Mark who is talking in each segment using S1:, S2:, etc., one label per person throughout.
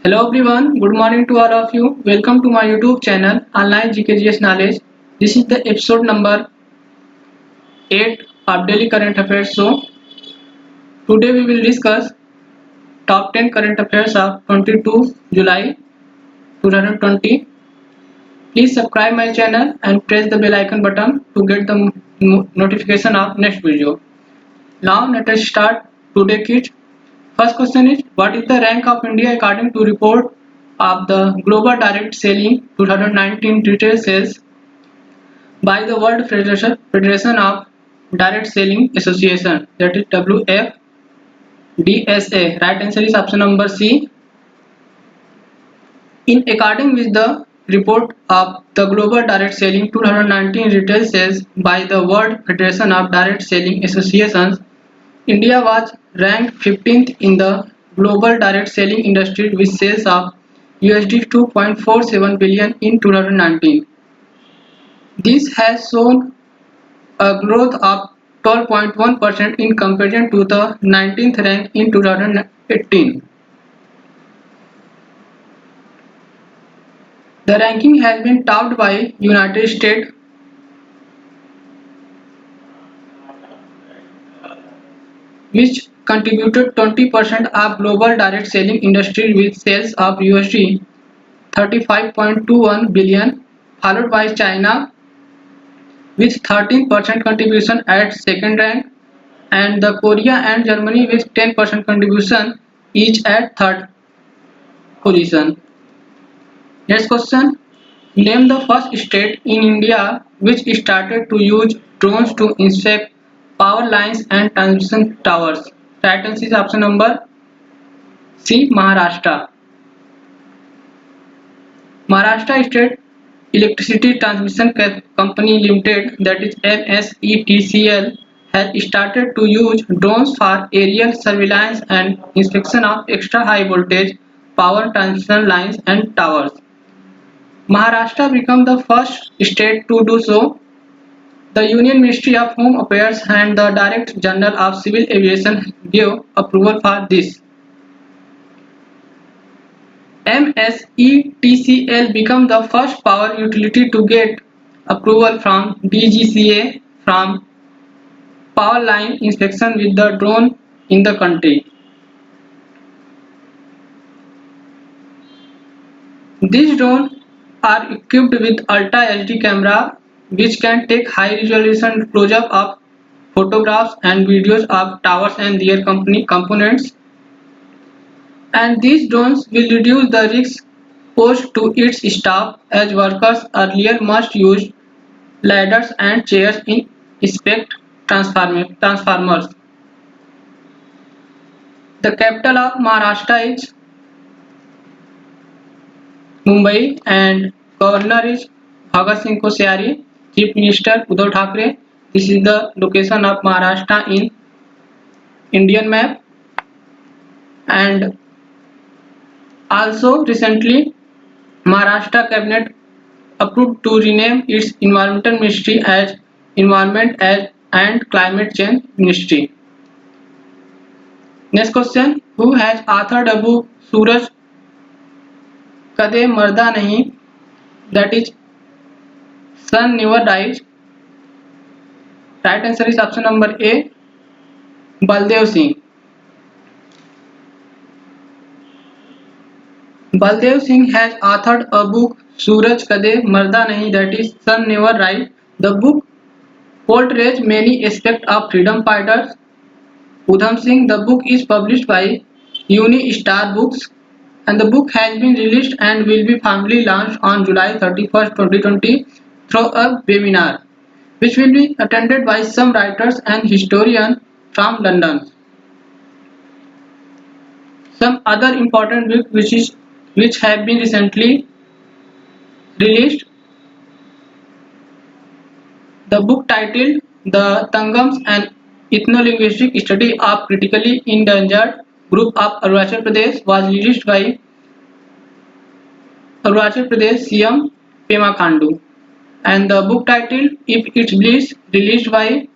S1: Hello everyone, good morning to all of you. Welcome to my YouTube channel Online GKGS Knowledge. This is the episode number 8 of Daily Current Affairs Show. Today we will discuss top 10 current affairs of 22 July 2020. Please subscribe my channel and press the bell icon button to get the notification of next video. Now let us start today kids. First question is, what is the rank of India according to report of the Global Direct Selling 2019 retail sales by the World Federation of Direct Selling Association, that is WFDSA. Right answer is option number C. In according with the report of the Global Direct Selling 2019 retail sales by the World Federation of Direct Selling Associations, India was ranked 15th in the global direct selling industry with sales of USD 2.47 billion in 2019. This has shown a growth of 12.1% in comparison to the 19th rank in 2018. The ranking has been topped by United States, which contributed 20% of global direct selling industry with sales of USD 35.21 billion, followed by China with 13% contribution at second rank, and the Korea and Germany with 10% contribution each at third position. Next question. Name the first state in India which started to use drones to inspect power lines and transmission towers. Right answer is option number C, Maharashtra. Maharashtra State Electricity Transmission Company Limited, that is MSETCL, has started to use drones for aerial surveillance and inspection of extra high voltage power transmission lines and towers. Maharashtra became the first state to do so. The Union Ministry of Home Affairs and the Director General of Civil Aviation gave approval for this. MSETCL became the first power utility to get approval from DGCA from power line inspection with the drone in the country. These drones are equipped with Ultra HD camera which can take high resolution close-up of photographs and videos of towers and their components, and these drones will reduce the risk posed to its staff as workers earlier must use ladders and chairs in inspect transformers. The capital of Maharashtra is Mumbai and governor is Bhagat Singh Koshyari, chief minister Uddhav Thackeray. This is the location of Maharashtra in Indian map. And also recently Maharashtra cabinet approved to rename its environmental ministry as Environment and Climate Change Ministry. Next question. Who has authored a book Suraj Kade Marda Nahi, that is Sun Never Dies? Right answer is option number A, Baldev Singh. Baldev Singh has authored a book Suraj Kade Marda Nahi, that is Sun Never Rise. The book portrays many aspects of freedom fighters Udham Singh. The book is published by Uni Star Books, and the book has been released and will be formally launched on July 31st, 2020 through a webinar which will be attended by some writers and historians from London. Some other important books which have been recently released. The book titled The Tangams, an ethno-linguistic study of critically endangered group of Arunachal Pradesh, was released by Arunachal Pradesh CM Pema Khandu, and the book titled If It's Bliss, released by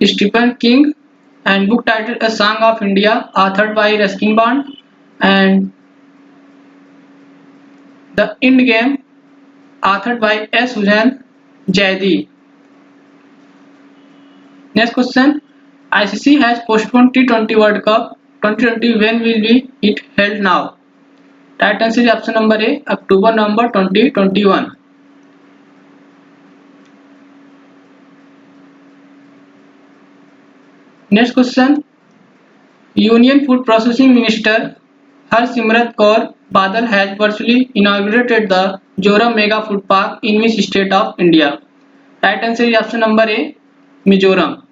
S1: Stephen King, and book titled A Song of India, authored by Ruskin Bond, and The End Game, authored by S. Hussain Jaidi. Next question. ICC has postponed T20 World Cup 2020. When will be it held now? Right answer is option number A, October November 2021. Next question. Union Food Processing Minister Harsimrat Kaur Badal has virtually inaugurated the Joram Mega Food Park in which state of India? Right answer is option number A, Mizoram.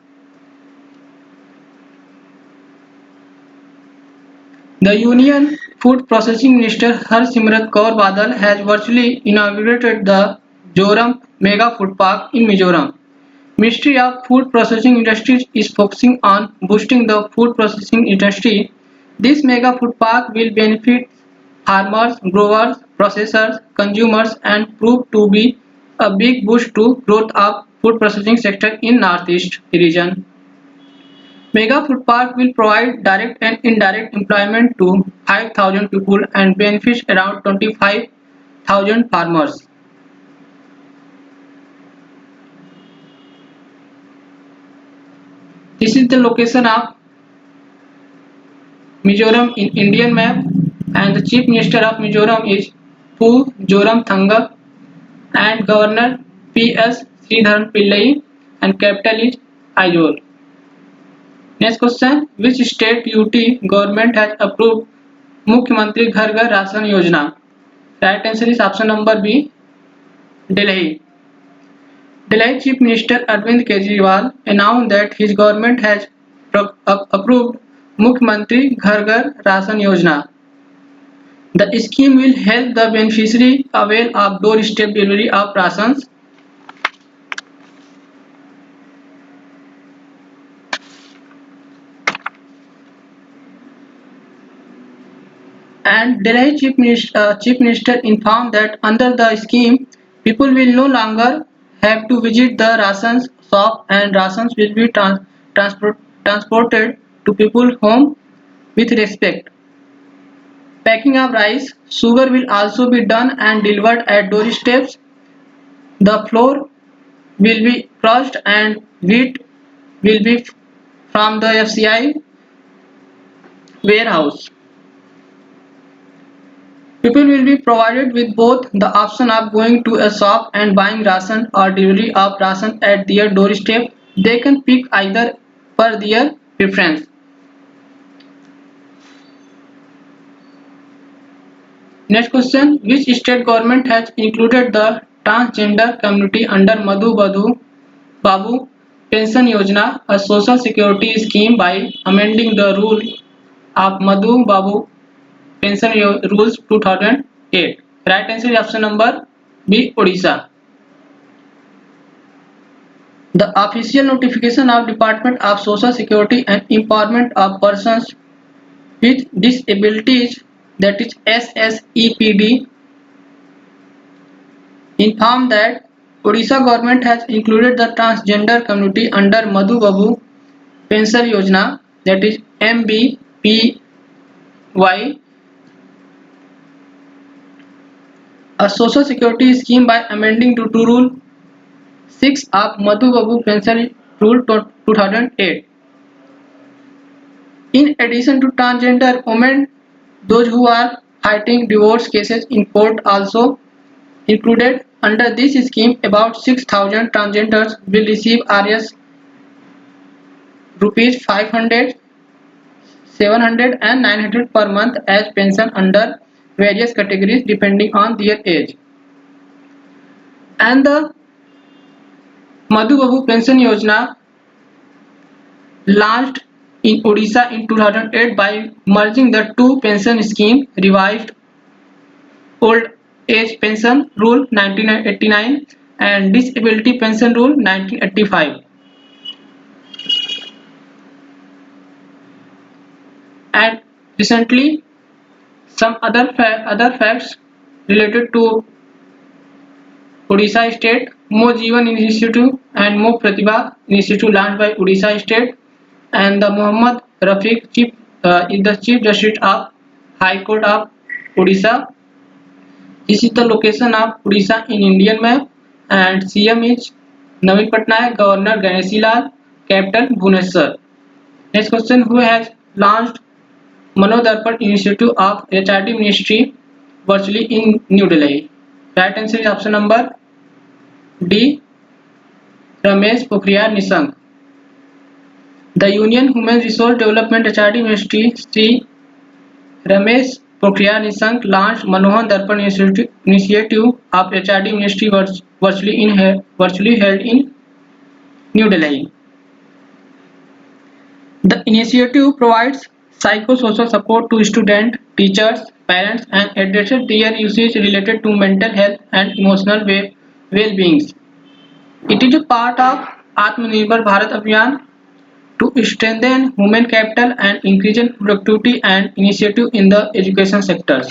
S1: The Union Food Processing Minister Harsimrat Kaur Badal has virtually inaugurated the Joram Mega Food Park in Mizoram. Ministry of Food Processing Industries is focusing on boosting the food processing industry. This mega food park will benefit farmers, growers, processors, consumers and prove to be a big boost to growth of food processing sector in Northeast region. Mega Food Park will provide direct and indirect employment to 5,000 people and benefit around 25,000 farmers. This is the location of Mizoram in Indian map, and the Chief Minister of Mizoram is Pu Joramthanga and Governor P.S. Sridharan Pillai and capital is Aizawl. Next question. Which state UT government has approved Mukhyamantri Ghar Ghar Ration Yojana? Right answer is option number B, Delhi. Delhi Chief Minister Arvind Kejriwal announced that his government has approved Mukhyamantri Ghar Ghar Ration Yojana. The scheme will help the beneficiary avail of doorstep delivery of rations. And Delhi Chief Minister informed that under the scheme, people will no longer have to visit the rations shop and rations will be transported to people's home with respect. Packing of rice, sugar will also be done and delivered at doorsteps. The flour will be crushed and wheat will be from the FCI warehouse. People will be provided with both the option of going to a shop and buying ration or delivery of ration at their doorstep. They can pick either per their preference. Next question. Which state government has included the transgender community under Madhu Babu Pension Yojana, a social security scheme, by amending the rule of Madhu Babu Pension Rules 2008? Right answer is option number B, Odisha. The official notification of Department of Social Security and Empowerment of Persons with Disabilities, that is SSEPD, informed that Odisha government has included the transgender community under Madhu Babu Pension Yojana, that is MBPY, a social security scheme, by amending to Rule 6 of Madhu Babu Pension Rule 2008. In addition to transgender women, those who are fighting divorce cases in court also included. Under this scheme, about 6,000 transgenders will receive Rs rupees 500, 700 and 900 per month as pension under various categories depending on their age. And the Madhu Babu Pension Yojana launched in Odisha in 2008 by merging the two pension schemes, revised Old Age Pension Rule 1989 and Disability Pension Rule 1985. And recently, some other facts related to Odisha State: Mo Jeevan Initiative and Mo Pratibha Initiative launched by Odisha State, and the Muhammad Rafiq is the Chief Justice of High Court of Odisha. This is the location of Odisha in Indian map, and CM is Naveen Patnaik, Governor Ganeshi Lal, Capital Bhubaneswar. Next question: who has launched Manodarpan initiative of HRD Ministry virtually in New Delhi? Right answer is option number D. Ramesh Pokhriyal Nishank. The Union Human Resource Development HRD Ministry Sri Ramesh Pokhriyal Nishank launched Manohar Darpan initiative of HRD Ministry virtually held in New Delhi. The initiative provides psychosocial support to students, teachers, parents, and addresses their issues related to mental health and emotional well-being. It is a part of Atmanirbhar Bharat Abhiyan to strengthen human capital and increase productivity and initiative in the education sectors.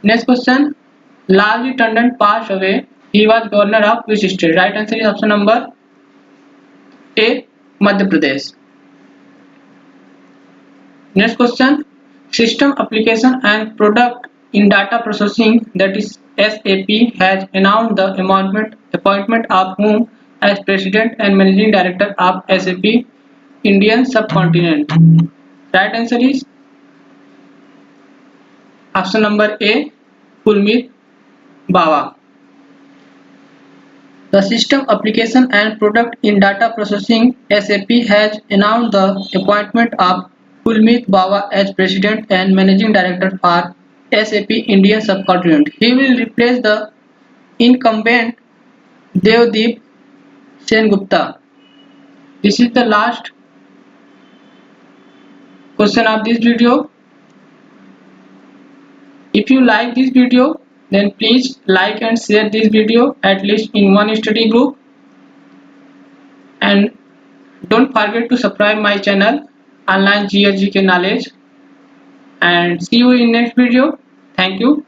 S1: Next question. Lalji Tandon passed away. He was governor of which state? Right answer is option number A. Madhya Pradesh. Next question. System Application and Product in Data Processing, that is SAP, has announced the appointment of whom as President and Managing Director of SAP Indian Subcontinent. Right answer is option number A. Pulmeet Bawa. The System Application and Product in Data Processing SAP has announced the appointment of Pulmeet Bawa as President and Managing Director for SAP Indian Subcontinent. He will replace the incumbent Devdeep Sengupta. This is the last question of this video. If you like this video, then please like and share this video at least in one study group, and don't forget to subscribe my channel Online GK Knowledge, and see you in next video. Thank you.